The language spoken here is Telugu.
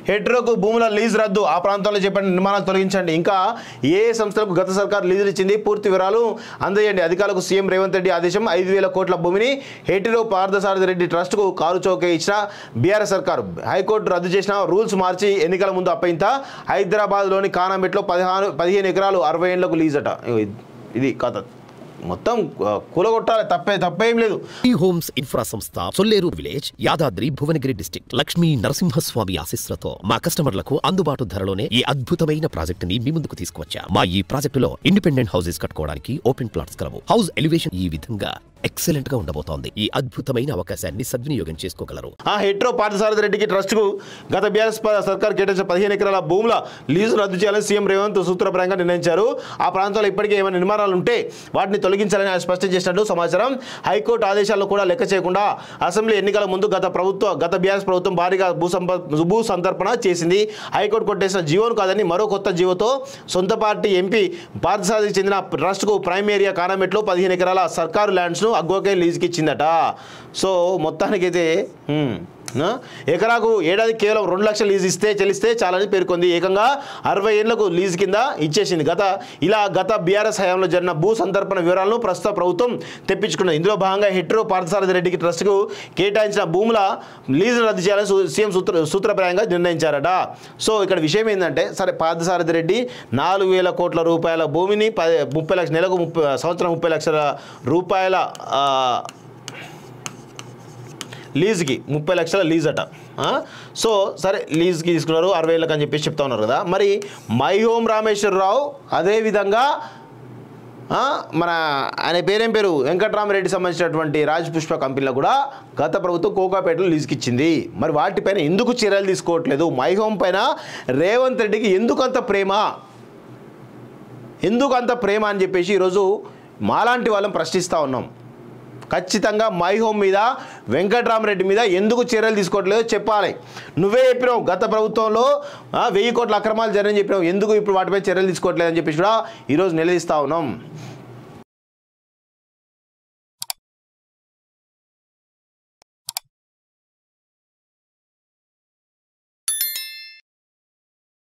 హెట్రోకు భూముల లీజ్ రద్దు, ఆ ప్రాంతంలో చేపట్టిన నిర్మాణాలు తొలగించండి. ఇంకా ఏ సంస్థలకు గత సర్కారు లీజులు ఇచ్చింది, పూర్తి వివరాలు అందజేయండి. అధికారులకు సీఎం రేవంత్ రెడ్డి ఆదేశం. 5,000 కోట్ల భూమిని హెట్రో పార్థసారథి రెడ్డి ట్రస్టుకు కారు చౌకే ఇచ్చిన బీఆర్ఎస్ సర్కారు. హైకోర్టు రద్దు చేసిన రూల్స్ మార్చి ఎన్నికల ముందు అప్పయింత. హైదరాబాద్లోని కానామెట్లో 15 ఎకరాలు 60 ఏళ్లకు లీజ్ అట. ఇది కథ మొత్తం కూలగొట్టాలి, తప్పేం లేదు. హోమ్స్ ఇన్ఫ్రా సంస్థ సొల్లేరు విలేజ్, యాదాద్రి భువనగిరి డిస్ట్రిక్ట్. లక్ష్మీ నరసింహస్వామి ఆశీస్సులతో మా కస్టమర్లకు అందుబాటు ధరలోనే ఈ అద్భుతమైన ప్రాజెక్ట్ ని మీ ముందుకు తీసుకువచ్చా. మా ఈ ప్రాజెక్టులో ఇండిపెండెంట్ హౌసెస్ కట్టుకోవడానికి ఓపెన్ ప్లాట్స్ కలవు. హౌస్ ఎలివేషన్ ఈ విధంగా ఎక్సలెంట్ గా ఉండబోతోంది. ఈ అద్భుతమైన అవకాశాన్ని సద్వినియోగం చేసుకోగలరు. హెట్రో పార్థసారథి రెడ్డికి ట్రస్ట్ కు గత బీఆర్ఎస్ సర్కార్ కేటాయించిన 15 ఎకరాల భూముల లీజు రద్దు చేయాలని సీఎం రేవంత్ సూత్రప్రాయంగా నిర్ణయించారు. ఆ ప్రాంతంలో ఇప్పటికే ఏమైనా నిర్మాణాలు ఉంటే వాటిని తొలగించాలని ఆయన స్పష్టం చేసినట్టు సమాచారం. హైకోర్టు ఆదేశాలను కూడా లెక్క చేయకుండా అసెంబ్లీ ఎన్నికల ముందు గత బీఆర్ఎస్ ప్రభుత్వం భారీగా భూ సంతర్పణ చేసింది. హైకోర్టు కొట్టేసిన జీవోను కాదని మరో కొత్త జీవోతో సొంత పార్టీ ఎంపీ పార్థసారథికి చెందిన ట్రస్ట్కు ప్రైమ్ ఏరియా కానామెట్లో 15 ఎకరాల సర్కారు ల్యాండ్స్ను అగ్గోకే లీజుకి ఇచ్చిందట. సో మొత్తానికైతే ఎకరాకు ఏడాది కేవలం 2 లక్షల లీజు చెల్లిస్తే చాలని పేర్కొంది. ఏకంగా 60 ఏళ్లకు లీజు కింద ఇచ్చేసింది. గత బీఆర్ఎస్ హయాంలో జరిగిన భూ సంతర్పణ వివరాలను ప్రస్తుత ప్రభుత్వం తెప్పించుకున్నది. ఇందులో భాగంగా హెట్రో పార్థసారథి రెడ్డికి ట్రస్టుకు కేటాయించిన భూముల లీజును రద్దు చేయాలని సీఎం సూత్రప్రాయంగా నిర్ణయించారట. సో ఇక్కడ విషయం ఏంటంటే, సరే పార్థసారథి రెడ్డి 4,000 కోట్ల రూపాయల భూమిని 30 లక్షల నెలకు సంవత్సరం 30 లక్షల రూపాయల లీజ్కి 30 లక్షల లీజ్ అట. సో సరే లీజ్కి తీసుకున్నారు 60 ఏళ్ళకి అని చెప్పేసి చెప్తా ఉన్నారు కదా. మరి మై హోమ్ రామేశ్వరరావు, అదేవిధంగా మన ఆయన పేరు వెంకట్రామరెడ్డి సంబంధించినటువంటి రాజపుష్ప కంపెనీలో కూడా గత ప్రభుత్వం కోకాపేటలో లీజుకి ఇచ్చింది. మరి వాటిపైన ఎందుకు చర్యలు తీసుకోవట్లేదు? మై హోమ్ పైన రేవంత్ రెడ్డికి ఎందుకంత ప్రేమ అని చెప్పేసి ఈరోజు మాలాంటి వాళ్ళని ప్రశ్నిస్తూ ఉన్నాం. ఖచ్చితంగా మై హోమ్ మీద వెంకట్రామరెడ్డి మీద ఎందుకు చర్యలు తీసుకోవట్లేదో చెప్పాలి. నువ్వే చెప్పినావు గత ప్రభుత్వంలో 1000 కోట్ల అక్రమాలు జరిగాయని చెప్పినావు, ఎందుకు ఇప్పుడు వాటిపై చర్యలు తీసుకోవట్లేదని చెప్పేసి కూడా ఈరోజు నిలదీస్తూ ఉన్నాం.